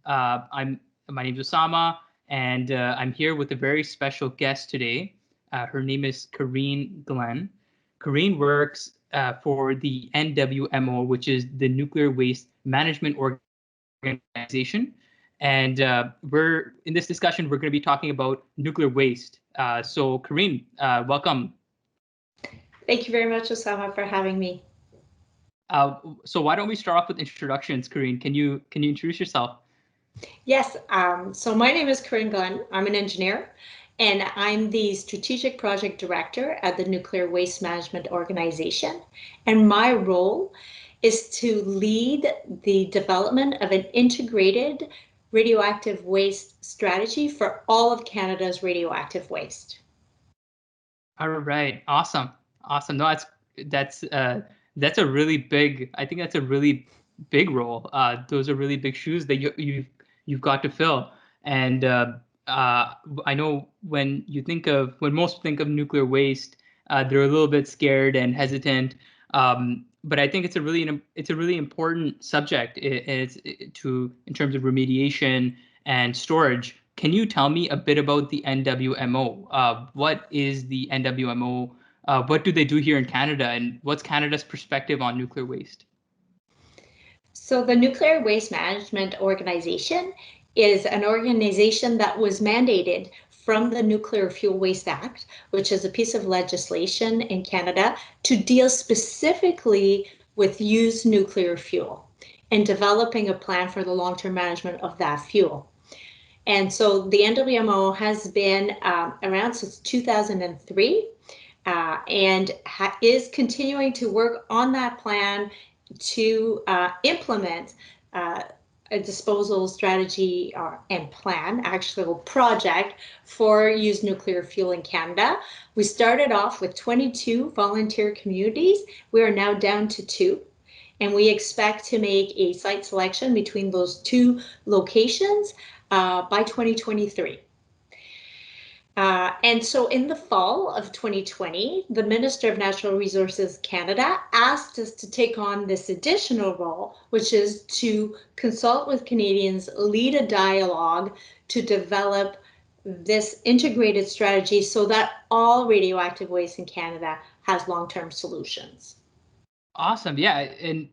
My name is Osama, and I'm here with a very special guest today. Her name is Karine Glenn. Karine works for the NWMO, which is the Nuclear Waste Management Organization. And we're in this discussion, we're going to be talking about nuclear waste. So Karine, welcome. Thank you very much, Osama, for having me. So why don't we start off with introductions, Karine? Can you introduce yourself? Yes, so my name is Karine Glenn. I'm an engineer, and I'm the Strategic Project Director at the Nuclear Waste Management Organization. And my role is to lead the development of an integrated radioactive waste strategy for all of Canada's radioactive waste. All right, awesome. No, that's a really big. I think that's a really big role. Those are really big shoes that you've got to fill. And I know when most think of nuclear waste, they're a little bit scared and hesitant. But I think it's a really important subject. In terms of remediation and storage. Can you tell me a bit about the NWMO? What is the NWMO? What do they do here in Canada, and what's Canada's perspective on nuclear waste? So the Nuclear Waste Management Organization is an organization that was mandated from the Nuclear Fuel Waste Act, which is a piece of legislation in Canada to deal specifically with used nuclear fuel and developing a plan for the long-term management of that fuel. And so the NWMO has been around since 2003 and is continuing to work on that plan to implement a disposal strategy and plan, actual project for used nuclear fuel in Canada. We started off with 22 volunteer communities. We are now down to 2. And we expect to make a site selection between those 2 locations by 2023. And so in the fall of 2020, the Minister of Natural Resources Canada asked us to take on this additional role, which is to consult with Canadians, lead a dialogue to develop this integrated strategy so that all radioactive waste in Canada has long-term solutions. Awesome, yeah, and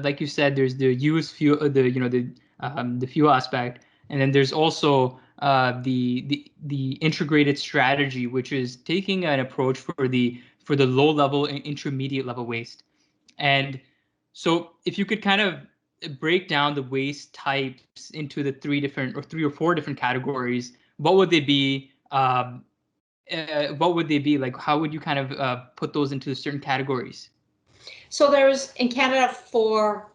like you said, there's the used fuel, the fuel aspect, and then there's also the integrated strategy, which is taking an approach for the low level and intermediate level waste. And so, if you could kind of break down the waste types into the 3 or 4 different categories, what would they be? What would they be like? How would you kind of put those into certain categories? So there's in Canada 4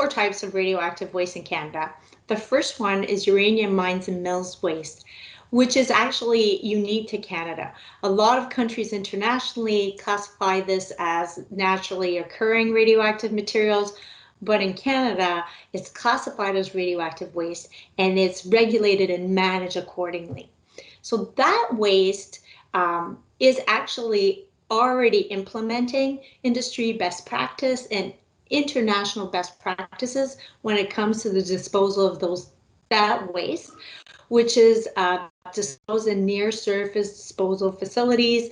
types of radioactive waste in Canada. The first one is uranium mines and mills waste, which is actually unique to Canada. A lot of countries internationally classify this as naturally occurring radioactive materials, but in Canada, it's classified as radioactive waste and it's regulated and managed accordingly. So that waste is actually already implementing industry best practice and international best practices when it comes to the disposal of that waste, which is disposed in near surface disposal facilities,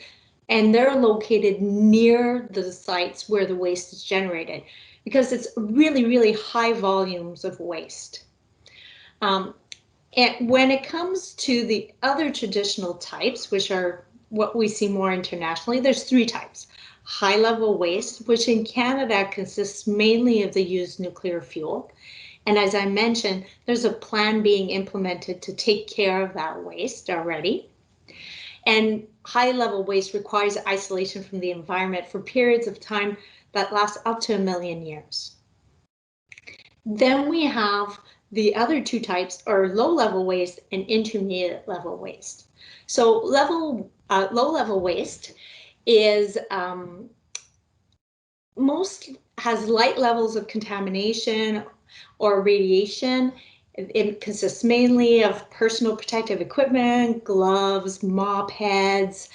and they're located near the sites where the waste is generated because it's really, really high volumes of waste. And when it comes to the other traditional types, which are what we see more internationally, there's 3 types. High-level waste, which in Canada consists mainly of the used nuclear fuel. And as I mentioned, there's a plan being implemented to take care of that waste already. And high-level waste requires isolation from the environment for periods of time that last up to 1 million years. Then we have the other 2 types are low-level waste and intermediate level waste. So low-level waste is has light levels of contamination or radiation It consists mainly of personal protective equipment, gloves, mop heads,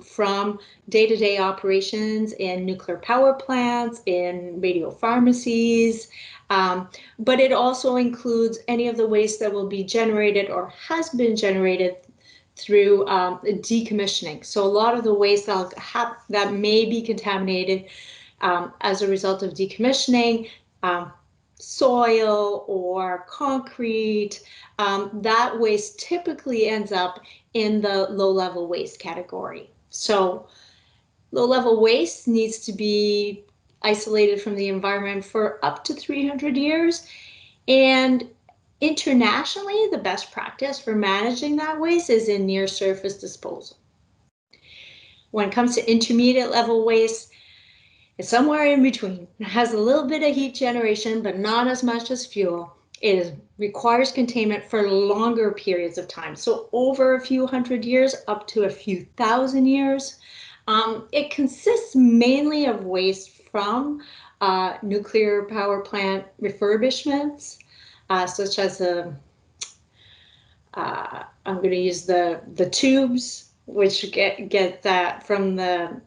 from day-to-day operations in nuclear power plants, in radio pharmacies, but it also includes any of the waste that will be generated or has been generated through decommissioning. So a lot of the waste that may be contaminated as a result of decommissioning, soil or concrete, that waste typically ends up in the low-level waste category. So low-level waste needs to be isolated from the environment for up to 300 years. And internationally, the best practice for managing that waste is in near-surface disposal. When it comes to intermediate level waste, it's somewhere in between. It has a little bit of heat generation, but not as much as fuel. It requires containment for longer periods of time. So over a few hundred years, up to a few thousand years. It consists mainly of waste from nuclear power plant refurbishments, such as I'm going to use the tubes, which get that from the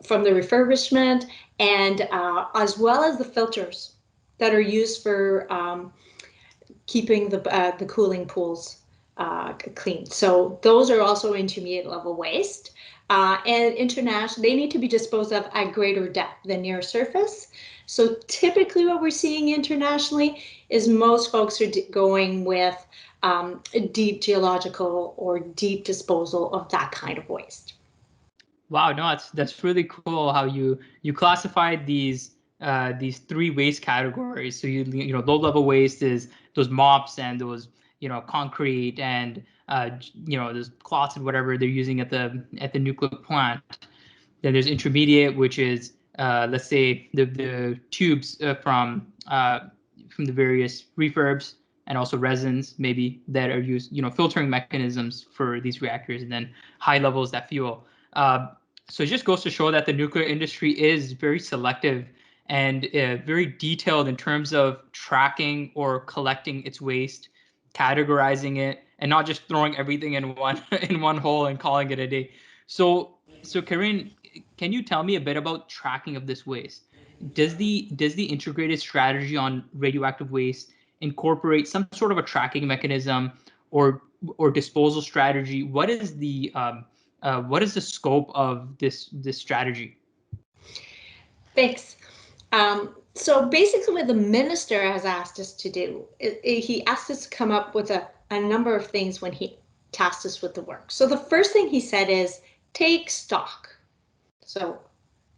refurbishment, and as well as the filters that are used for keeping the cooling pools clean. So those are also intermediate level waste. And international, they need to be disposed of at greater depth than near surface. So typically what we're seeing internationally is most folks are going with deep geological or deep disposal of that kind of waste. Wow, no, that's really cool how you classified these three waste categories. So you know, low level waste is those mops and those, you know, concrete and you know, those cloths and whatever they're using at the nuclear plant. Then there's intermediate, which is let's say the tubes from the various refurbs and also resins maybe that are used, you know, filtering mechanisms for these reactors, and then high levels that fuel. So it just goes to show that the nuclear industry is very selective and very detailed in terms of tracking or collecting its waste, categorizing it, and not just throwing everything in one in one hole and calling it a day. So Karine, can you tell me a bit about tracking of this waste? Does the integrated strategy on radioactive waste incorporate some sort of a tracking mechanism or disposal strategy? What is the scope of this strategy? Thanks. So basically what the minister has asked us to do, he asked us to come up with a number of things when he tasked us with the work. So the first thing he said is take stock. So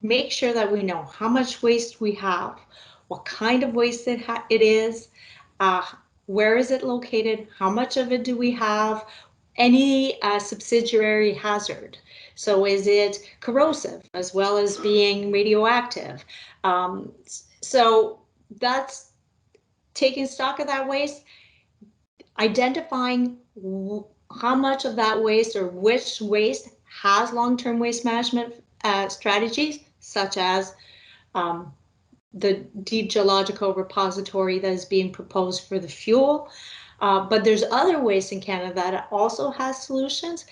make sure that we know how much waste we have, what kind of waste it is, where is it located, how much of it do we have, any subsidiary hazard. So is it corrosive as well as being radioactive? So that's taking stock of that waste, identifying how much of that waste or which waste has long-term waste management strategies, such as the deep geological repository that is being proposed for the fuel. But there's other waste in Canada that also has solutions.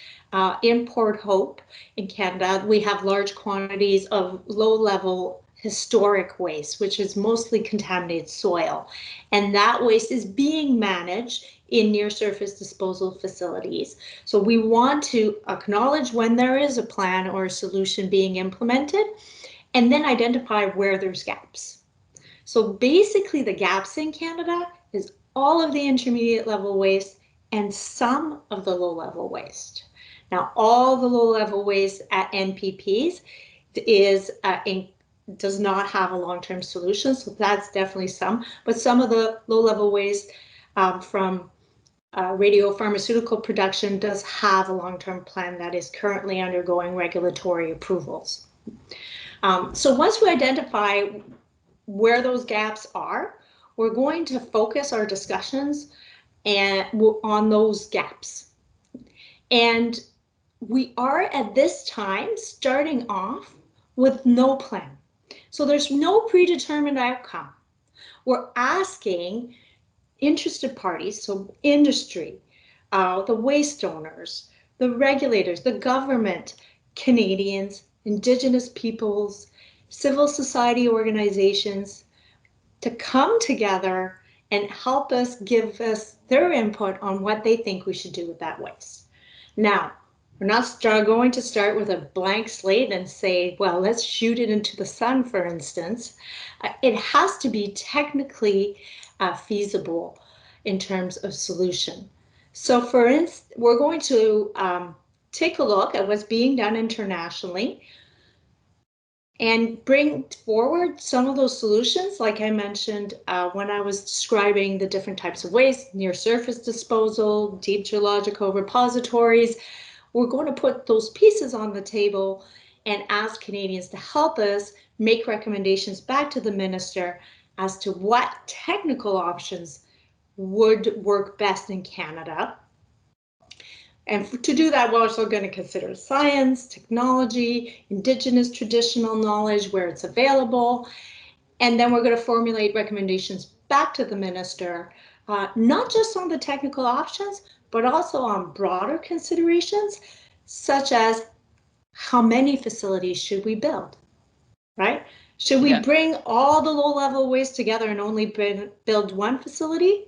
In Port Hope in Canada, we have large quantities of low-level historic waste, which is mostly contaminated soil. And that waste is being managed in near-surface disposal facilities. So we want to acknowledge when there is a plan or a solution being implemented, and then identify where there's gaps. So basically the gaps in Canada is all of the intermediate level waste and some of the low level waste. Now, all the low level waste at NPPs does not have a long-term solution, so that's definitely some, but some of the low level waste from radiopharmaceutical production does have a long-term plan that is currently undergoing regulatory approvals. So once we identify where those gaps are, we're going to focus our discussions on those gaps. And we are at this time starting off with no plan. So there's no predetermined outcome. We're asking interested parties, so industry, the waste owners, the regulators, the government, Canadians, Indigenous peoples, civil society organizations, to come together and help us, give us their input on what they think we should do with that waste. Now, we're not going to start with a blank slate and say, well, let's shoot it into the sun, for instance. It has to be technically feasible in terms of solution. So for instance, we're going to take a look at what's being done internationally and bring forward some of those solutions, like I mentioned when I was describing the different types of waste, near surface disposal, deep geological repositories. We're going to put those pieces on the table and ask Canadians to help us make recommendations back to the minister as to what technical options would work best in Canada. And to do that, we're also going to consider science, technology, Indigenous traditional knowledge where it's available. And then we're going to formulate recommendations back to the minister, not just on the technical options, but also on broader considerations, such as how many facilities should we build, right? Should we bring all the low-level waste together and only build one facility?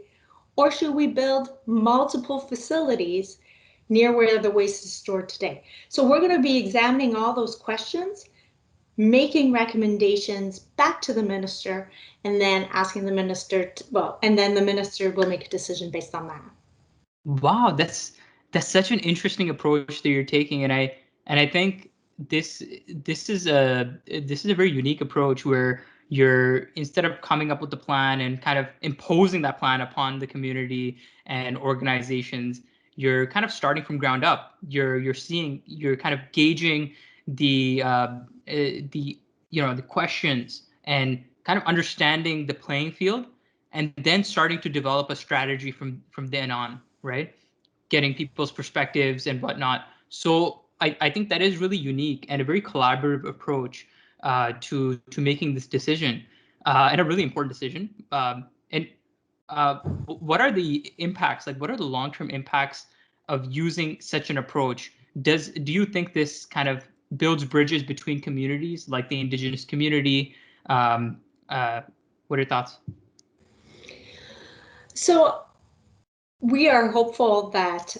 Or should we build multiple facilities near where the waste is stored today? So we're going to be examining all those questions, making recommendations back to the minister, and then asking the minister and then the minister will make a decision based on that. Wow, that's such an interesting approach that you're taking, and I think this is a very unique approach where you're, instead of coming up with the plan and kind of imposing that plan upon the community and organizations, you're kind of starting from ground up. You're kind of gauging the the questions and kind of understanding the playing field, and then starting to develop a strategy from then on, right? Getting people's perspectives and whatnot. So I think that is really unique and a very collaborative approach to making this decision, and a really important decision. And what are the impacts? Like, what are the long-term impacts of using such an approach? Do you think this kind of builds bridges between communities, like the Indigenous community? Um, what are your thoughts? So we are hopeful that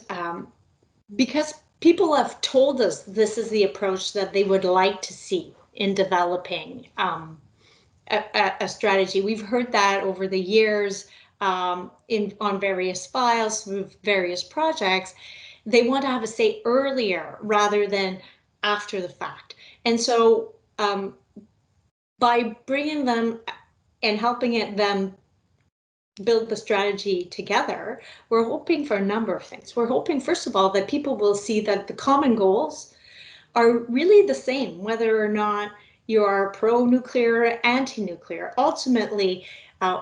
because people have told us this is the approach that they would like to see in developing a strategy. We've heard that over the years on various files through various projects. They want to have a say earlier rather than after the fact. And so by bringing them and helping them build the strategy together, we're hoping for a number of things. We're hoping, first of all, that people will see that the common goals are really the same, whether or not you are pro-nuclear or anti-nuclear. Ultimately,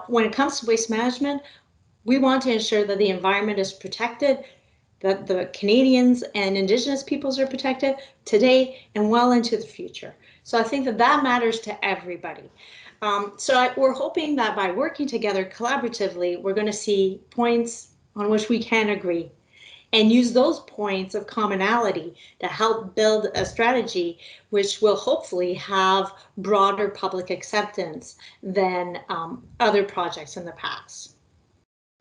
when it comes to waste management, we want to ensure that the environment is protected, that the Canadians and Indigenous peoples are protected today and well into the future. So I think that matters to everybody. We're hoping that by working together collaboratively, we're going to see points on which we can agree and use those points of commonality to help build a strategy which will hopefully have broader public acceptance than other projects in the past.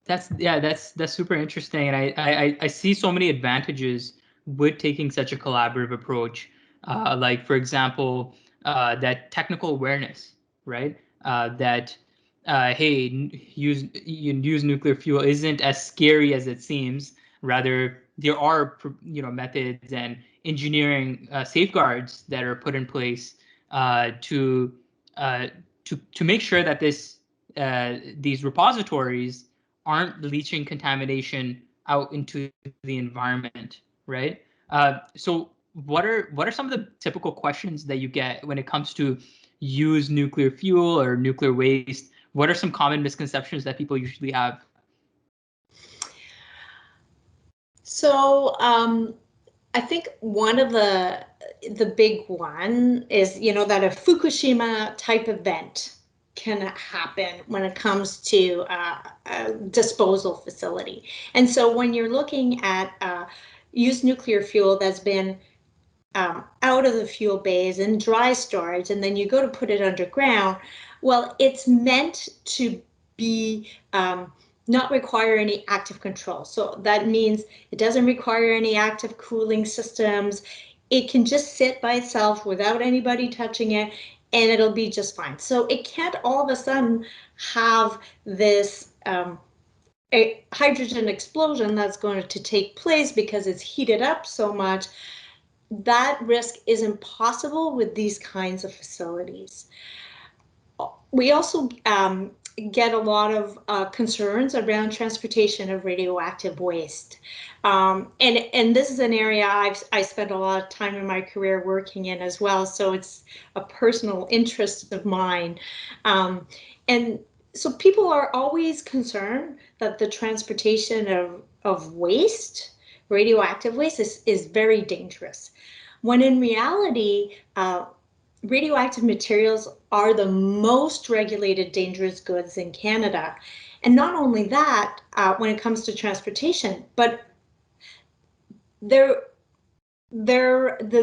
That's super interesting, and I see so many advantages with taking such a collaborative approach. Like, for example, that technical awareness, right? That hey, use nuclear fuel isn't as scary as it seems. Rather, there are methods and engineering safeguards that are put in place to make sure that these repositories aren't leaching contamination out into the environment, right? So what are some of the typical questions that you get when it comes to use nuclear fuel or nuclear waste? What are some common misconceptions that people usually have? So I think one of the big one is, that a Fukushima type event can happen when it comes to a disposal facility. And so when you're looking at used nuclear fuel that's been out of the fuel bays in dry storage, and then you go to put it underground, well, it's meant to be not require any active control. So that means it doesn't require any active cooling systems. It can just sit by itself without anybody touching it, and it'll be just fine. So it can't all of a sudden have this a hydrogen explosion that's going to take place because it's heated up so much. That risk is impossible with these kinds of facilities. We also get a lot of concerns around transportation of radioactive waste. And this is an area I spent a lot of time in my career working in as well, so it's a personal interest of mine. And so people are always concerned that the transportation of waste, radioactive waste, is very dangerous, when in reality, radioactive materials are the most regulated dangerous goods in Canada. And not only that, when it comes to transportation, but the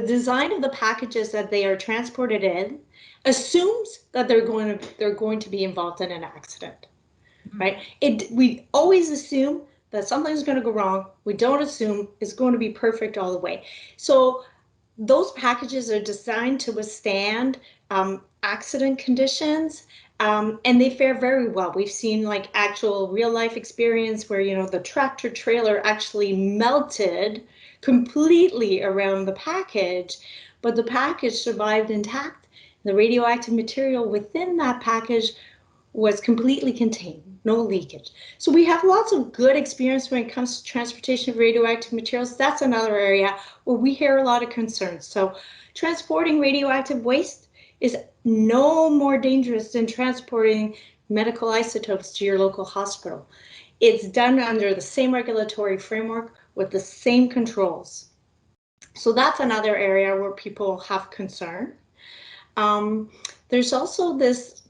design of the packages that they are transported in assumes that they're going to be involved in an accident, right? We always assume that something's going to go wrong. We don't assume it's going to be perfect all the way. So those packages are designed to withstand accident conditions, and they fare very well. We've seen like actual real life experience where, you know, the tractor trailer actually melted completely around the package, but the package survived intact. The radioactive material within that package was completely contained, no leakage. So we have lots of good experience when it comes to transportation of radioactive materials. That's another area where we hear a lot of concerns. So transporting radioactive waste is no more dangerous than transporting medical isotopes to your local hospital. It's done under the same regulatory framework with the same controls. So that's another area where people have concern. There's also this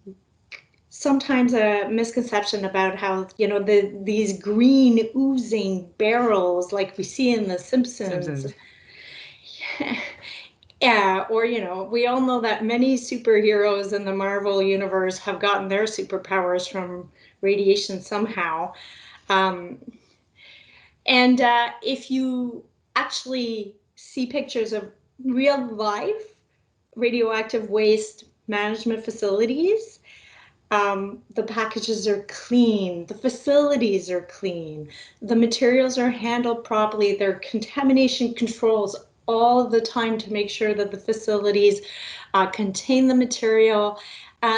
sometimes a misconception about how, you know, these green oozing barrels like we see in The Simpsons. Yeah, or, you know, we all know that many superheroes in the Marvel universe have gotten their superpowers from radiation somehow. And if you actually see pictures of real life radioactive waste management facilities, the packages are clean, the facilities are clean, the materials are handled properly, there are contamination controls all the time to make sure that the facilities contain the material.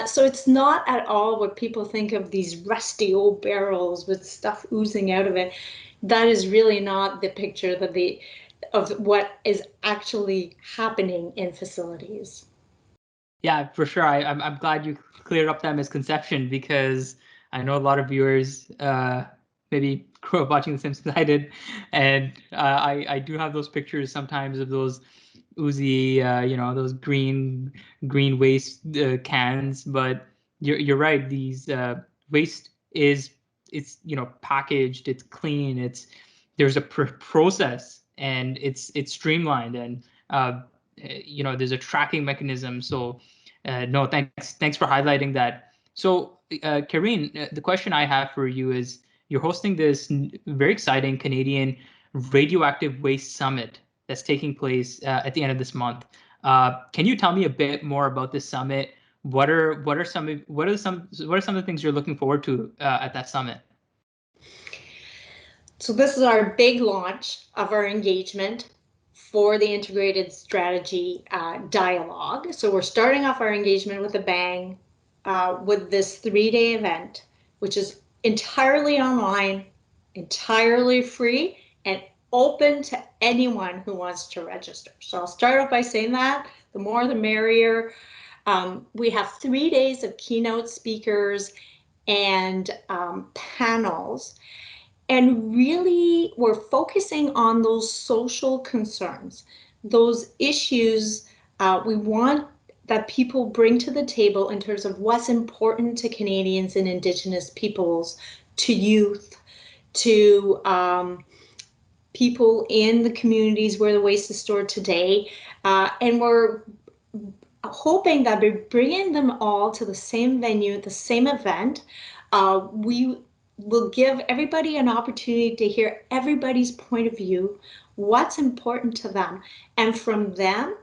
So it's not at all what people think of, these rusty old barrels with stuff oozing out of it. That is really not the picture that of what is actually happening in facilities. Yeah, for sure. I'm glad you cleared up that misconception, because I know a lot of viewers maybe grew up watching The Simpsons. I did, and I do have those pictures sometimes of those oozy, you know, those green waste cans. But you're right. These waste it's, you know, packaged. It's clean. There's a process, and it's streamlined, and you know, there's a tracking mechanism. So no, thanks for highlighting that. So Karine, the question I have for you is, you're hosting this very exciting Canadian Radioactive Waste Summit that's taking place at the end of this month. Can you tell me a bit more about this summit? What are some of the things you're looking forward to at that summit? So this is our big launch of our engagement for the integrated strategy dialogue. So we're starting off our engagement with a bang with this 3-day event, which is entirely online, entirely free, and open to anyone who wants to register. So I'll start off by saying that the more the merrier. We have 3 days of keynote speakers and panels. And really, we're focusing on those social concerns, those issues we want that people bring to the table in terms of what's important to Canadians and Indigenous peoples, to youth, to people in the communities where the waste is stored today. And we're hoping that by bringing them all to the same venue, the same event, we will give everybody an opportunity to hear everybody's point of view, what's important to them, and from them,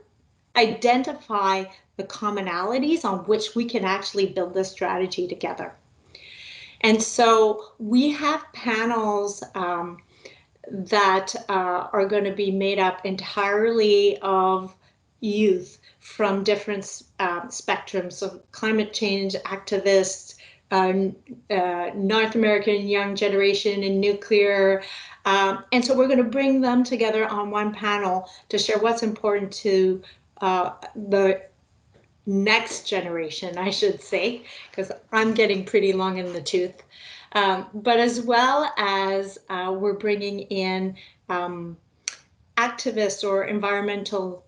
identify the commonalities on which we can actually build this strategy together. And so we have panels that are going to be made up entirely of youth from different spectrums of climate change activists, North American young generation and nuclear. And so we're going to bring them together on one panel to share what's important to the next generation, I should say, because I'm getting pretty long in the tooth. But as well as we're bringing in activists or environmental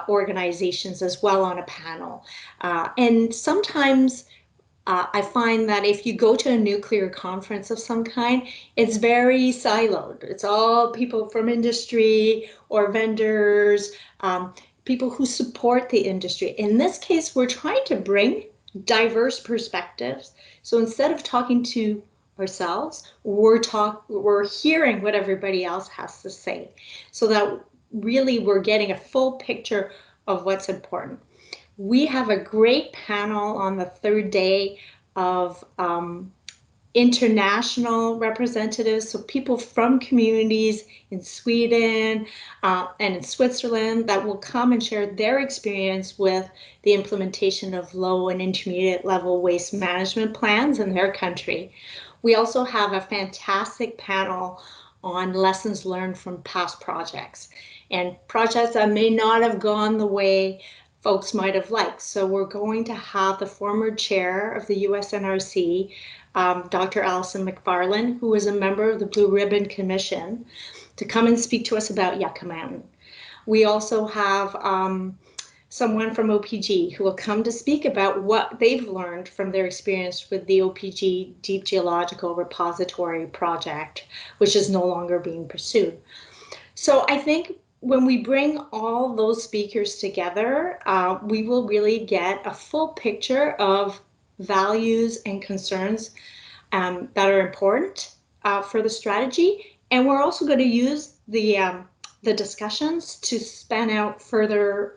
organizations as well on a panel. And sometimes I find that if you go to a nuclear conference of some kind, it's very siloed. It's all people from industry or vendors, people who support the industry. In this case, we're trying to bring diverse perspectives. So instead of talking to ourselves, we're hearing what everybody else has to say, so that really we're getting a full picture of what's important. We have a great panel on the third day of international representatives, so people from communities in Sweden and in Switzerland that will come and share their experience with the implementation of low and intermediate level waste management plans in their country. We also have a fantastic panel on lessons learned from past projects and projects that may not have gone the way folks might have liked. So we're going to have the former chair of the USNRC, Dr. Alison McFarland, who is a member of the Blue Ribbon Commission, to come and speak to us about Yucca Mountain. We also have someone from OPG who will come to speak about what they've learned from their experience with the OPG Deep Geological Repository project, which is no longer being pursued. So I think when we bring all those speakers together, we will really get a full picture of values and concerns that are important for the strategy. And we're also going to use the discussions to span out further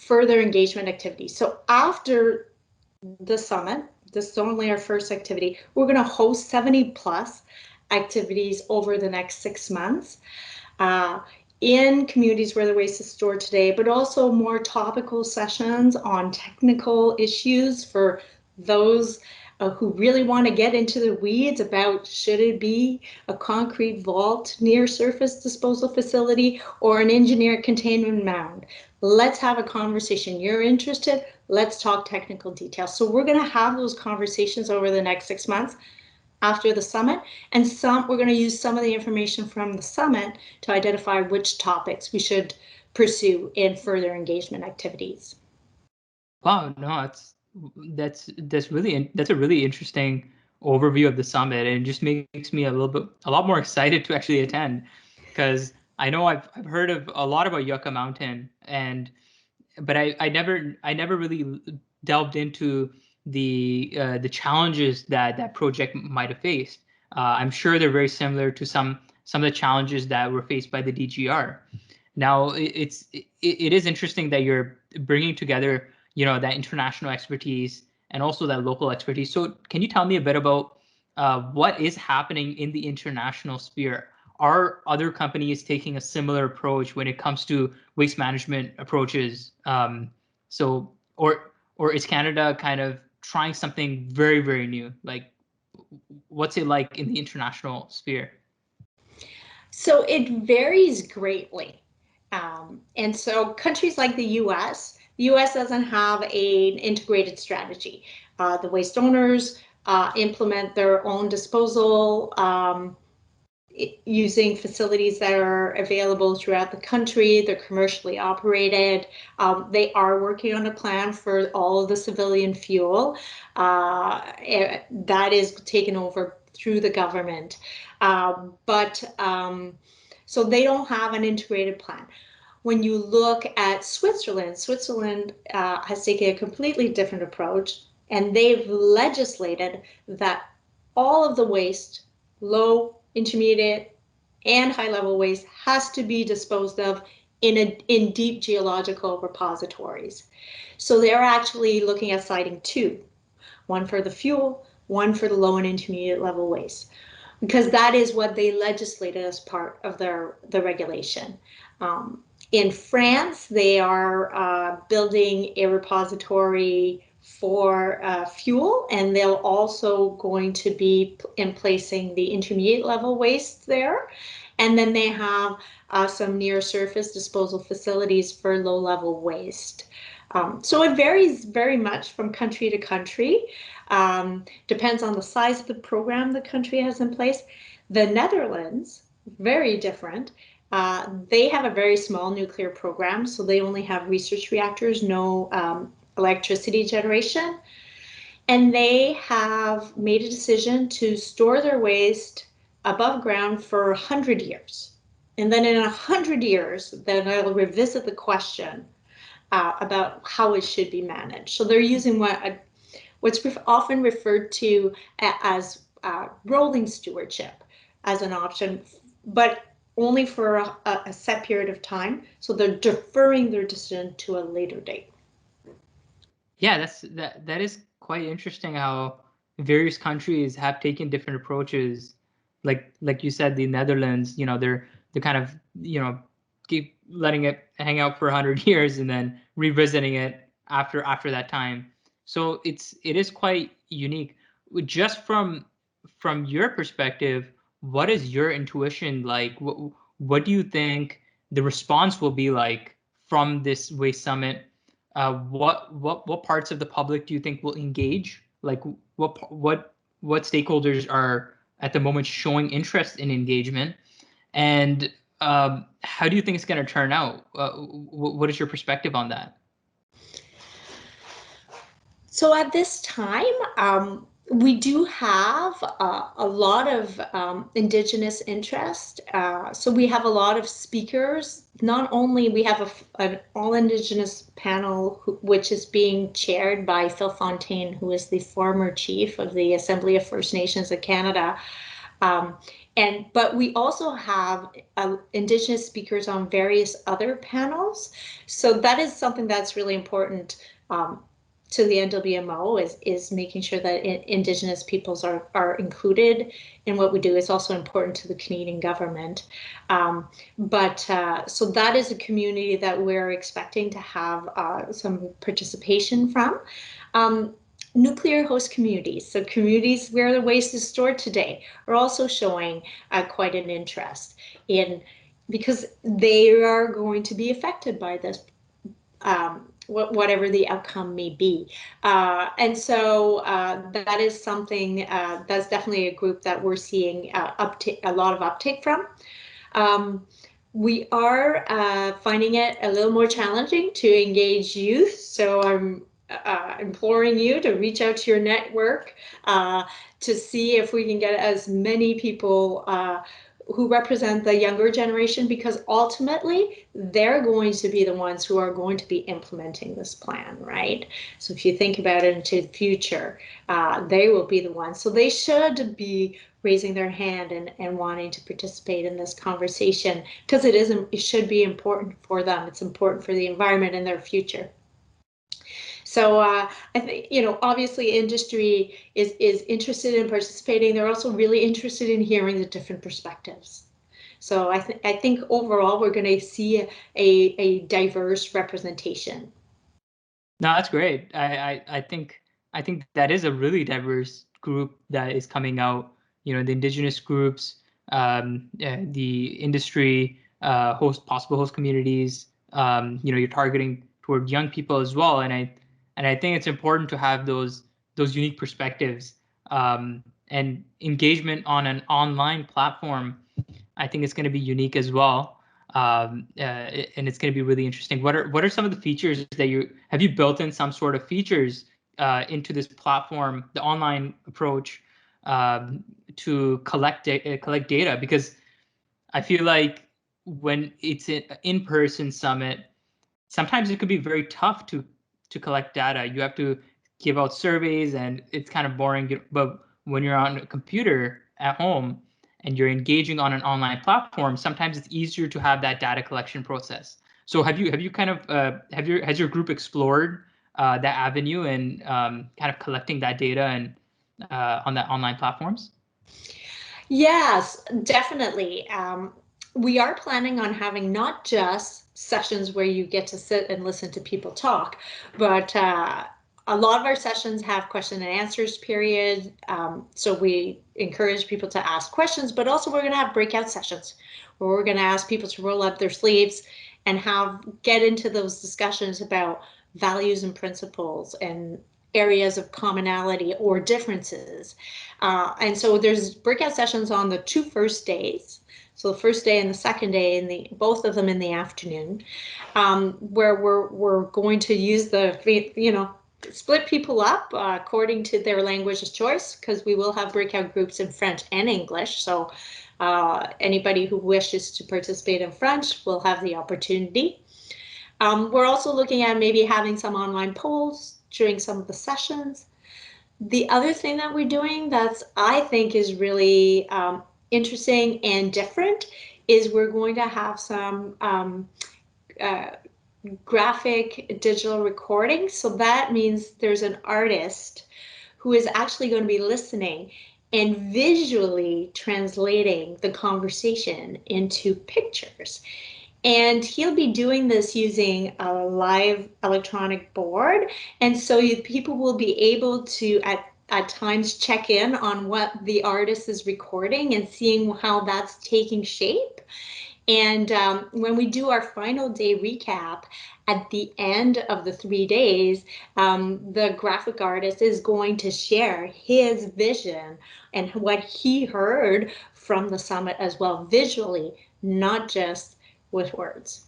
engagement activities. So after the summit, this is only our first activity, we're going to host 70 plus activities over the next 6 months. In communities where the waste is stored today, but also more topical sessions on technical issues for those who really want to get into the weeds about should it be a concrete vault near surface disposal facility or an engineered containment mound. Let's have a conversation. You're interested? Let's talk technical details. So we're going to have those conversations over the next 6 months after the summit, and we're going to use some of the information from the summit to identify which topics we should pursue in further engagement activities. Wow, no, that's a really interesting overview of the summit, and it just makes me a lot more excited to actually attend, because I know I've heard of a lot about Yucca Mountain, but I never really delved into the challenges that project might have faced. I'm sure they're very similar to some of the challenges that were faced by the DGR. Now, it is interesting that you're bringing together, that international expertise and also that local expertise. So can you tell me a bit about what is happening in the international sphere? Are other companies taking a similar approach when it comes to waste management approaches? Or is Canada kind of trying something very, very new? Like, what's it like in the international sphere? So it varies greatly. And so countries like the US doesn't have an integrated strategy. The waste owners implement their own disposal using facilities that are available throughout the country. They're commercially operated. They are working on a plan for all of the civilian fuel that is taken over through the government. So they don't have an integrated plan. When you look at Switzerland, Switzerland has taken a completely different approach, and they've legislated that all of the waste, low, intermediate, and high-level waste, has to be disposed of in deep geological repositories. So they're actually looking at citing two, one for the fuel, one for the low and intermediate level waste, because that is what they legislated as part of the regulation. In France, they are building a repository for fuel, and they're also going to be placing the intermediate level waste there. And then they have some near surface disposal facilities for low level waste. So it varies very much from country to country. Depends on the size of the program the country has in place. The Netherlands, very different. They have a very small nuclear program, so they only have research reactors, no electricity generation. And they have made a decision to store their waste above ground for 100 years. And then in 100 years, then they'll revisit the question about how it should be managed. So they're using what's often referred to as rolling stewardship as an option, but only for a set period of time. So they're deferring their decision to a later date. Yeah, that is quite interesting how various countries have taken different approaches. Like you said, the Netherlands, they're kind of, keep letting it hang out for 100 years and then revisiting it after that time. So it is quite unique. Just from your perspective, what is your intuition like? What do you think the response will be like from this Waste Summit? What parts of the public do you think will engage? Like what stakeholders are at the moment showing interest in engagement, and how do you think it's going to turn out? What is your perspective on that? So at this time, we do have a lot of Indigenous interest. So we have a lot of speakers. Not only we have an all-Indigenous panel, which is being chaired by Phil Fontaine, who is the former chief of the Assembly of First Nations of Canada. But we also have Indigenous speakers on various other panels. So that is something that's really important to the NWMO is making sure that Indigenous peoples are included in what we do. Is also important to the Canadian government. So that is a community that we're expecting to have some participation from. Nuclear host communities, so communities where the waste is stored today, are also showing quite an interest because they are going to be affected by this, whatever the outcome may be. And so that is something that's definitely a group that we're seeing a lot of uptake from. We are finding it a little more challenging to engage youth, so I'm imploring you to reach out to your network to see if we can get as many people who represent the younger generation, because ultimately they're going to be the ones who are going to be implementing this plan, right? So if you think about it into the future, they will be the ones. So they should be raising their hand and wanting to participate in this conversation, because it should be important for them. It's important for the environment and their future. So I think, obviously industry is interested in participating. They're also really interested in hearing the different perspectives. So I think overall we're going to see a diverse representation. No, that's great. I think that is a really diverse group that is coming out. The Indigenous groups, the industry, possible host communities. You're targeting toward young people as well, and I think it's important to have those unique perspectives, and engagement on an online platform I think it's going to be unique as well. And it's going to be really interesting. What are some of the features that have you built in some sort of features into this platform, the online approach, to collect data? Because I feel like when it's an in-person summit, sometimes it could be very tough to collect data. You have to give out surveys, and it's kind of boring. But when you're on a computer at home and you're engaging on an online platform, sometimes it's easier to have that data collection process. So have you kind of has your group explored that avenue and kind of collecting that data and on that online platforms? Yes, definitely. We are planning on having not just sessions where you get to sit and listen to people talk, but a lot of our sessions have question and answers period. So we encourage people to ask questions, but also we're going to have breakout sessions where we're going to ask people to roll up their sleeves and get into those discussions about values and principles and areas of commonality or differences. And so there's breakout sessions on the two first days. So the first day and the second day, both of them in the afternoon, where we're going to use split people up according to their language of choice, because we will have breakout groups in French and English. So anybody who wishes to participate in French will have the opportunity. We're also looking at maybe having some online polls during some of the sessions. The other thing that we're doing that's I think is really interesting and different is we're going to have some graphic digital recording. So that means there's an artist who is actually going to be listening and visually translating the conversation into pictures. And he'll be doing this using a live electronic board. And so people will be able to, at times, check in on what the artist is recording and seeing how that's taking shape. And when we do our final day recap at the end of the 3 days, the graphic artist is going to share his vision and what he heard from the summit as well, visually, not just with words.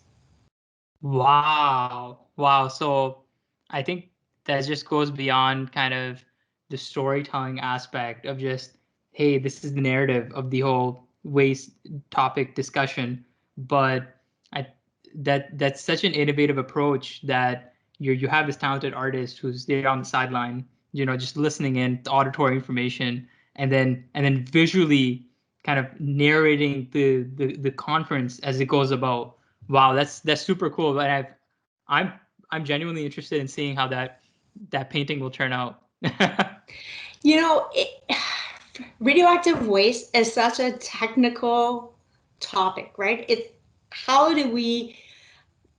Wow. Wow. So I think that just goes beyond kind of the storytelling aspect of just, hey, this is the narrative of the whole waste topic discussion. But I that's such an innovative approach that you have this talented artist who's there on the sideline, just listening in the auditory information, and then visually kind of narrating the conference as it goes about. Wow, that's super cool. But I'm I'm genuinely interested in seeing how that painting will turn out. You know, radioactive waste is such a technical topic, right? It's how do we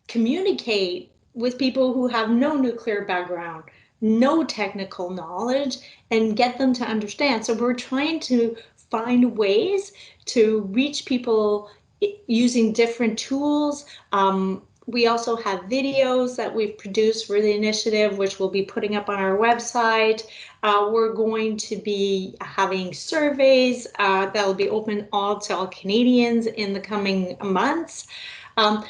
communicate with people who have no nuclear background, no technical knowledge, and get them to understand? So we're trying to find ways to reach people using different tools. We also have videos that we've produced for the initiative, which we'll be putting up on our website. We're going to be having surveys that will be open to all Canadians in the coming months.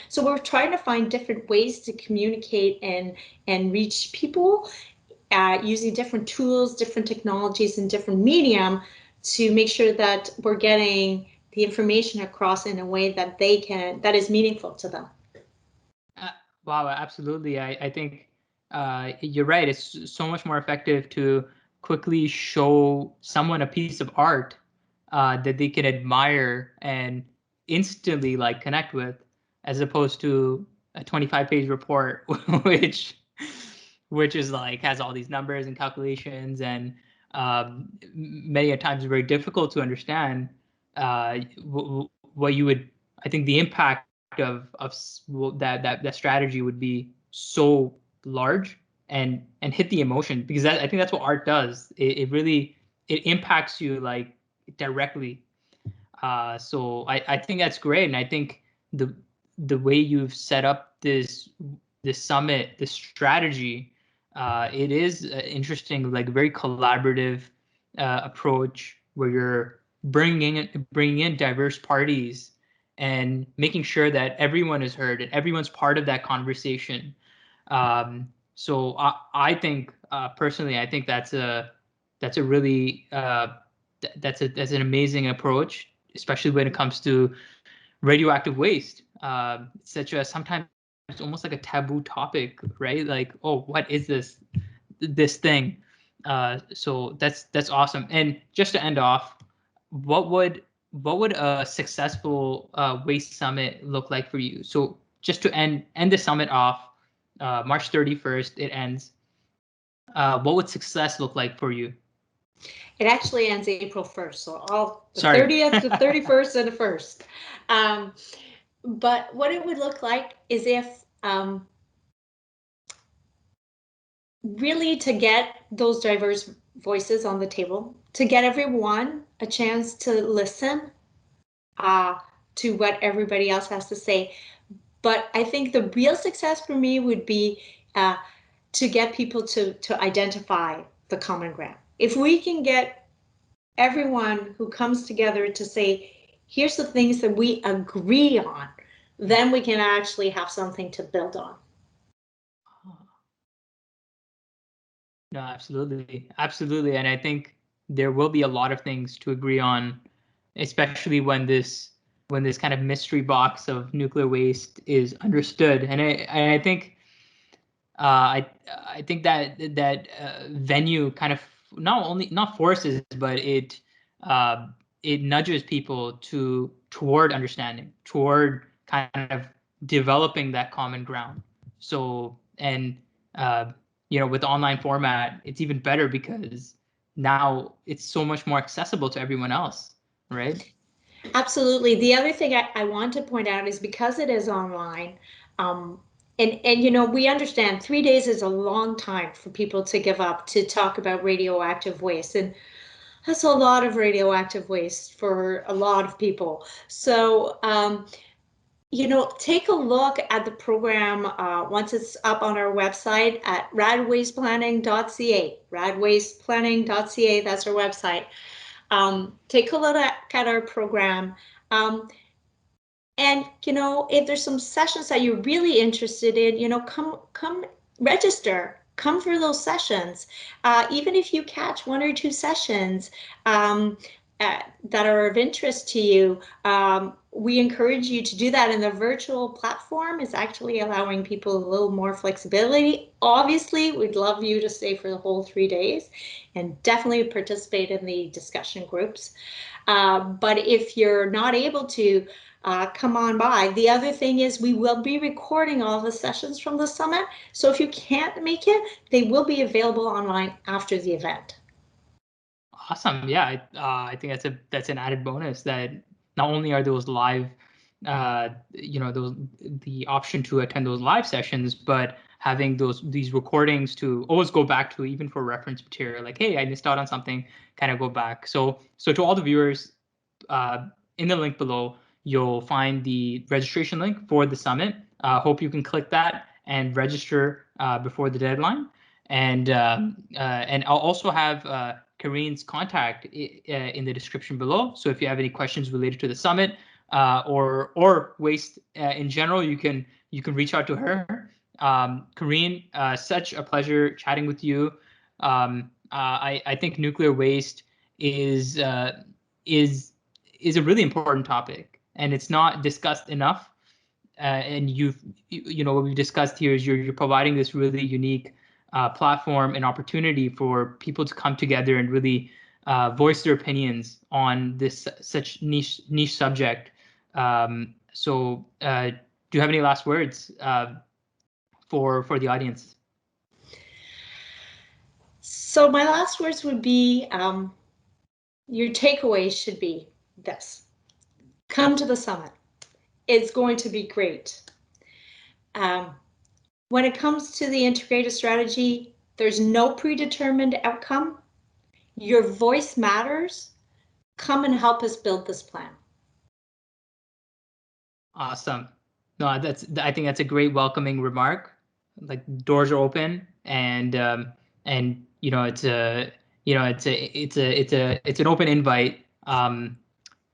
So we're trying to find different ways to communicate and reach people using different tools, different technologies, and different medium to make sure that we're getting the information across in a way that that is meaningful to them. Uh, wow, absolutely. I think you're right. It's so much more effective to quickly show someone a piece of art that they can admire and instantly like connect with, as opposed to a 25-page report, which is like has all these numbers and calculations and many a times very difficult to understand. What you would, I think, the impact of that strategy would be so large and hit the emotion, because I think that's what art does. It really it impacts you like directly. So I think that's great, and I think the way you've set up this summit, this strategy, it is interesting, like very collaborative approach where you're bringing in diverse parties and making sure that everyone is heard and everyone's part of that conversation. So I think personally, I think that's a really that's an amazing approach, especially when it comes to radioactive waste. Such a sometimes it's almost like a taboo topic, right? Like, oh, what is this thing? So that's awesome. And just to end off, what would a successful waste summit look like for you? So just to end the summit off, March 31st, it ends. What would success look like for you? It actually ends April 1st, so all the Sorry. 30th, the 31st, and the 1st. But what it would look like is if really to get those diverse voices on the table, to get everyone a chance to listen to what everybody else has to say. But I think the real success for me would be to get people to identify the common ground. If we can get everyone who comes together to say, here's the things that we agree on, then we can actually have something to build on. No, absolutely. Absolutely. And I think there will be a lot of things to agree on, especially when this kind of mystery box of nuclear waste is understood. And I think I think that venue kind of not forces, but it nudges people toward understanding, toward kind of developing that common ground. So and uh, with online format, it's even better because now it's so much more accessible to everyone else, right? Absolutely. The other thing I want to point out is because it is online, um, and we understand 3 days is a long time for people to give up to talk about radioactive waste, and that's a lot of radioactive waste for a lot of people. So take a look at the program once it's up on our website at radwasteplanning.ca. Radwasteplanning.ca, that's our website. Take a look at our program. And if there's some sessions that you're really interested in, come register. Come for those sessions. Even if you catch one or two sessions that are of interest to you, we encourage you to do that. And the virtual platform is actually allowing people a little more flexibility. Obviously, we'd love you to stay for the whole 3 days and definitely participate in the discussion groups. But if you're not able to, come on by. The other thing is we will be recording all the sessions from the summit. So if you can't make it, they will be available online after the event. Awesome. Yeah, I think that's an added bonus that not only are those live, those the option to attend those live sessions, but having these recordings to always go back to, even for reference material. Like, hey, I missed out on something, kind of go back. So to all the viewers, in the link below, you'll find the registration link for the summit. Hope you can click that and register before the deadline. And I'll also have Karine's contact in the description below. So if you have any questions related to the summit or waste in general, you can reach out to her. Karine, such a pleasure chatting with you. I think nuclear waste is is a really important topic, and it's not discussed enough. And what we've discussed here is you're providing this really unique platform and opportunity for people to come together and really voice their opinions on this such niche subject. Do you have any last words for the audience? So my last words would be, your takeaway should be this. Come to the summit. It's going to be great. When it comes to the integrated strategy, there's no predetermined outcome. Your voice matters. Come and help us build this plan. Awesome. No, I think that's a great welcoming remark. Like, doors are open, and it's an open invite.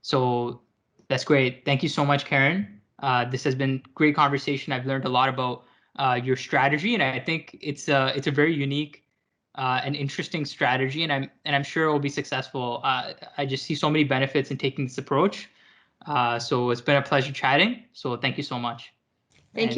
So that's great. Thank you so much, Karen. This has been great conversation. I've learned a lot about your strategy, and I think it's a very unique and interesting strategy, and I'm sure it will be successful. I just see so many benefits in taking this approach. So it's been a pleasure chatting. So thank you so much.